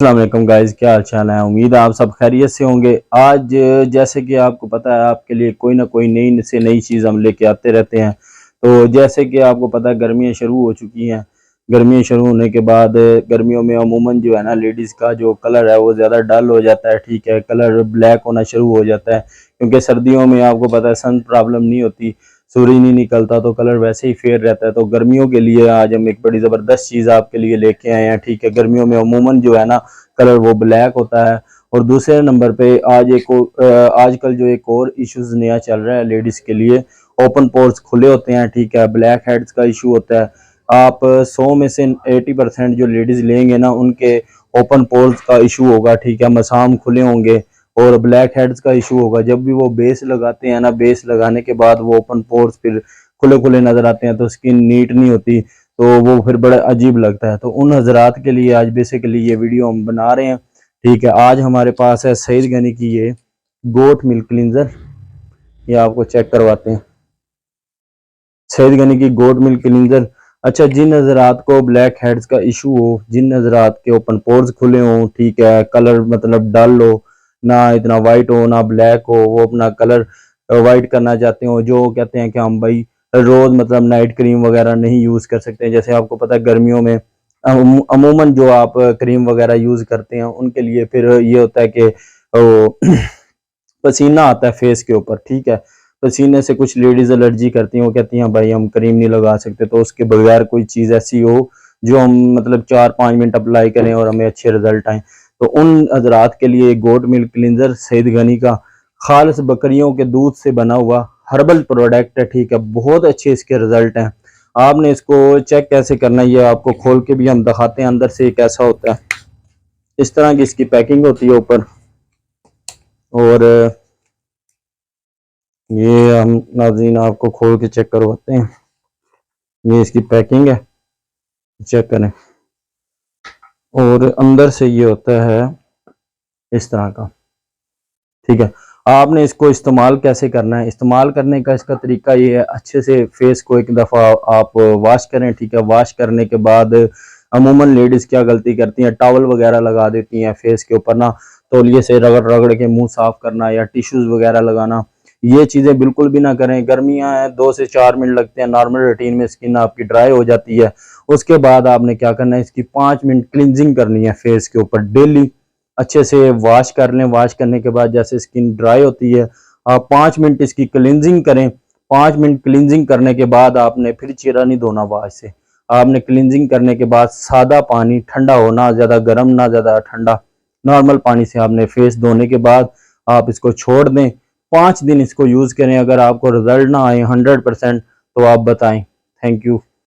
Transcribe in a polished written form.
अस्सलाम वालेकुम गाइस, क्या हाल चाल है। उम्मीद है आप सब खैरियत से होंगे। आज जैसे कि आपको पता है, आपके लिए कोई ना कोई नई से नई चीज़ हम लेके आते रहते हैं। तो जैसे कि आपको पता है, गर्मियाँ शुरू हो चुकी हैं। गर्मियाँ शुरू होने के बाद गर्मियों में अमूमन जो है ना, लेडीज़ का जो कलर है वो ज़्यादा डल हो जाता है। ठीक है, कलर ब्लैक होना शुरू हो जाता है, क्योंकि सर्दियों में आपको पता है सन प्रॉब्लम नहीं होती, सूरज नहीं निकलता, तो कलर वैसे ही फेयर रहता है। तो गर्मियों के लिए आज हम एक बड़ी ज़बरदस्त चीज़ आपके लिए लेके आए हैं। ठीक है, गर्मियों में अमूमन जो है ना कलर वो ब्लैक होता है। और दूसरे नंबर पे आजकल जो एक और इश्यूज नया चल रहा है लेडीज़ के लिए, ओपन पोर्स खुले होते हैं। ठीक है, ब्लैक हेड्स का इशू होता है। आप 100 में से 80% जो लेडीज़ लेंगे ना, उनके ओपन पोर्स का इशू होगा। ठीक है, मसाम खुले होंगे और ब्लैक हेड्स का इशू होगा। जब भी वो बेस लगाते हैं ना, बेस लगाने के बाद वो ओपन पोर्स फिर खुले खुले नजर आते हैं, तो स्किन नीट नहीं होती, तो वो फिर बड़ा अजीब लगता है। तो उन हजरात के लिए आज बेसिकली ये वीडियो हम बना रहे हैं। ठीक है, आज हमारे पास है सईद गनी की ये गोट मिल्क क्लींजर। ये आपको चेक करवाते हैं, सईद गनी की गोट मिल्क क्लींजर। अच्छा, जिन हजरात को ब्लैक हेड्स का इशू हो, जिन हजरात के ओपन पोर्स खुले हों, ठीक है, कलर मतलब डल हो, ना इतना वाइट हो ना ब्लैक हो, वो अपना कलर वाइट करना चाहते हो, जो कहते हैं कि हम भाई रोज मतलब नाइट क्रीम वगैरह नहीं यूज कर सकते। जैसे आपको पता है गर्मियों में अमूमन जो आप क्रीम वगैरह यूज करते हैं, उनके लिए फिर ये होता है कि पसीना आता है फेस के ऊपर। ठीक है, पसीने से कुछ लेडीज एलर्जी करती हैं, वो कहती हैं भाई हम क्रीम नहीं लगा सकते। तो उसके बगैर कोई चीज़ ऐसी हो जो हम मतलब 4-5 मिनट अप्लाई करें और हमें अच्छे रिजल्ट आए, तो उन हजरात के लिए goat milk cleanser Saeed Ghani का खालिस बकरियों के दूध से बना हुआ हर्बल प्रोडक्ट है। ठीक है, बहुत अच्छे इसके रिजल्ट हैं। आपने इसको चेक कैसे करना है, ये आपको खोल के भी हम दिखाते हैं अंदर से कैसा होता है। इस तरह की इसकी पैकिंग होती है ऊपर, और ये हम नाज़रीन आपको खोल के चेक करवाते हैं। ये इसकी पैकिंग है, चेक करें। और अंदर से ये होता है इस तरह का। ठीक है, आपने इसको इस्तेमाल कैसे करना है, इस्तेमाल करने का इसका तरीका ये है, अच्छे से फेस को एक दफ़ा आप वॉश करें। ठीक है, वॉश करने के बाद अमूमन लेडीज़ क्या गलती करती हैं, टॉवल वगैरह लगा देती हैं फेस के ऊपर ना, तौलिए से रगड़ रगड़ के मुंह साफ करना या टिश्यूज वगैरह लगाना, ये चीज़ें बिल्कुल भी ना करें। गर्मियां हैं, 2 से 4 मिनट लगते हैं, नॉर्मल रूटीन में स्किन आपकी ड्राई हो जाती है। उसके बाद आपने क्या करना है, इसकी 5 मिनट क्लिनजिंग करनी है फेस के ऊपर डेली। अच्छे से वॉश कर लें। वॉश करने के बाद जैसे स्किन ड्राई होती है, आप 5 मिनट इसकी क्लिनजिंग करें। 5 मिनट क्लिनजिंग करने के बाद आपने फिर चेहरा नहीं धोना वॉश से। आपने क्लिनजिंग करने के बाद सादा पानी, ठंडा हो, ना ज़्यादा गर्म ना ज़्यादा ठंडा, नॉर्मल पानी से आपने फेस धोने के बाद आप इसको छोड़ दें। 5 दिन इसको यूज़ करें। अगर आपको रिजल्ट ना आए 100% तो आप बताएं। Thank you.